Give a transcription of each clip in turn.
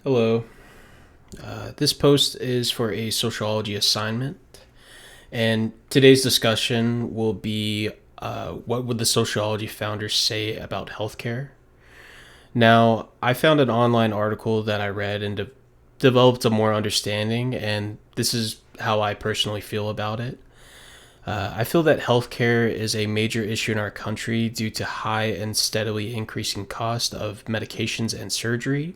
Hello. This post is for a sociology assignment, and today's discussion will be what would the Sociology Founders say about healthcare? Now, I found an online article that I read and developed a more understanding, and this is how I personally feel about it. I feel that healthcare is a major issue in our country due to high and steadily increasing cost of medications and surgery,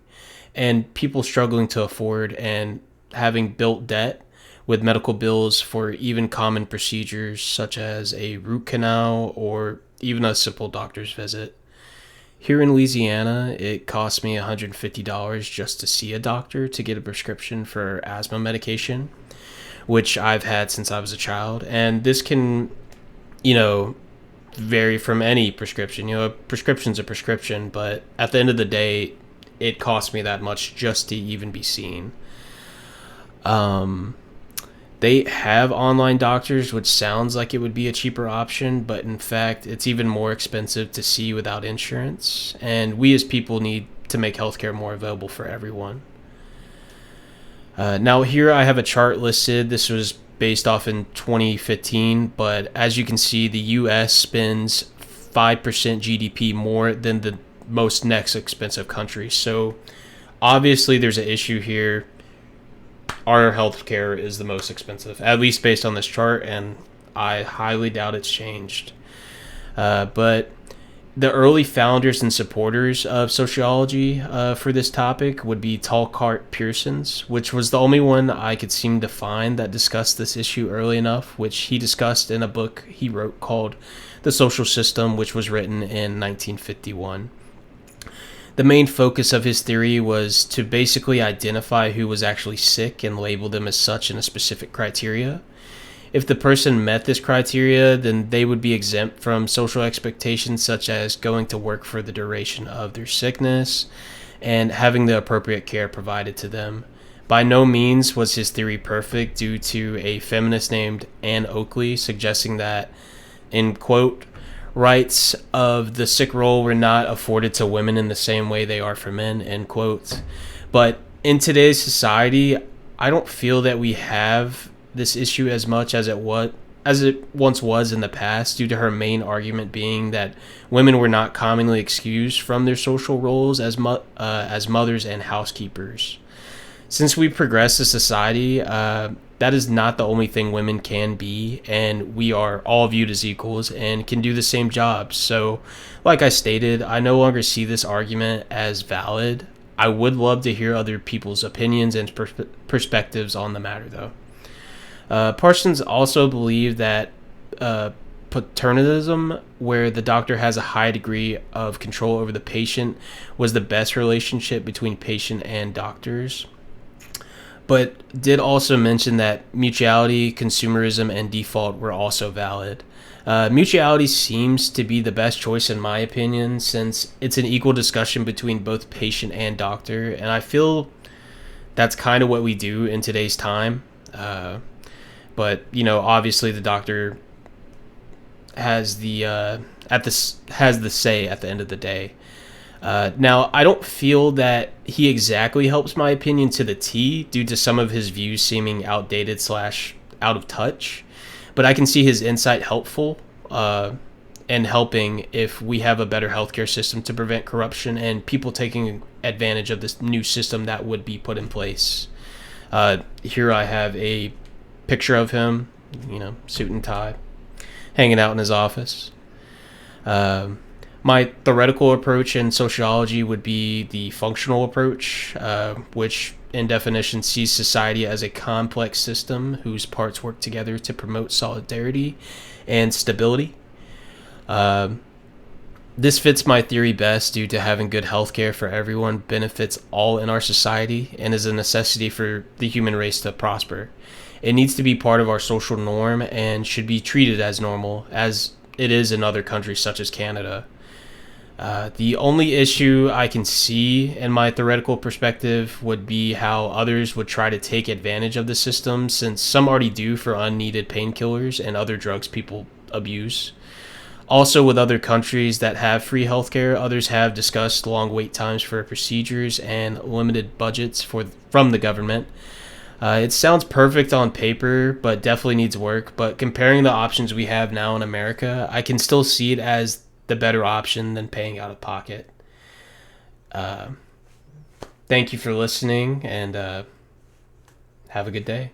and people struggling to afford and having built debt with medical bills for even common procedures such as a root canal or even a simple doctor's visit. Here in Louisiana, it costs me $150 just to see a doctor to get a prescription for asthma medication, which I've had since I was a child. And this can, you know, vary from any prescription. A prescription's a prescription, but at the end of the day, it cost me that much just to even be seen. Um, they have online doctors, which sounds like it would be a cheaper option, but in fact, it's even more expensive to see without insurance. And we as people need to make healthcare more available for everyone. Now, here I have a chart listed. This was based off in 2015, but as you can see, the US spends 5% GDP more than the most next expensive country. So obviously, there's an issue here. Our healthcare is the most expensive, at least based on this chart, and I highly doubt it's changed. But the early founders and supporters of sociology for this topic would be Talcott Pearson's, which was the only one I could seem to find that discussed this issue early enough, which he discussed in a book he wrote called The Social System, which was written in 1951. The main focus of his theory was to basically identify who was actually sick and label them as such in a specific criteria. If the person met this criteria, then they would be exempt from social expectations such as going to work for the duration of their sickness and having the appropriate care provided to them. By no means was his theory perfect due to a feminist named Anne Oakley suggesting that, in quote, rights of the sick role were not afforded to women in the same way they are for men, end quote. But in today's society, I don't feel that we have this issue as much as it once was in the past, due to her main argument being that women were not commonly excused from their social roles as mothers and housekeepers. Since we progressed as society, that is not the only thing women can be, and we are all viewed as equals and can do the same jobs. So, like I stated, I no longer see this argument as valid. I would love to hear other people's opinions and perspectives on the matter, though. Parsons also believed that paternalism, where the doctor has a high degree of control over the patient, was the best relationship between patient and doctors, but did also mention that mutuality, consumerism, and default were also valid. Mutuality seems to be the best choice in my opinion, since it's an equal discussion between both patient and doctor, and I feel that's kind of what we do in today's time. But obviously the doctor has has the say at the end of the day. Now, I don't feel that he exactly helps my opinion to the T due to some of his views seeming outdated / out of touch, but I can see his insight helpful and helping if we have a better healthcare system to prevent corruption and people taking advantage of this new system that would be put in place. Here I have a picture of him, suit and tie, hanging out in his office. My theoretical approach in sociology would be the functional approach, which in definition sees society as a complex system whose parts work together to promote solidarity and stability. This fits my theory best due to having good healthcare for everyone benefits all in our society and is a necessity for the human race to prosper. It needs to be part of our social norm and should be treated as normal, as it is in other countries such as Canada. The only issue I can see in my theoretical perspective would be how others would try to take advantage of the system, since some already do for unneeded painkillers and other drugs people abuse. Also, with other countries that have free healthcare, others have discussed long wait times for procedures and limited budgets from the government. It sounds perfect on paper, but definitely needs work. But comparing the options we have now in America, I can still see it as the better option than paying out of pocket. Thank you for listening, and have a good day.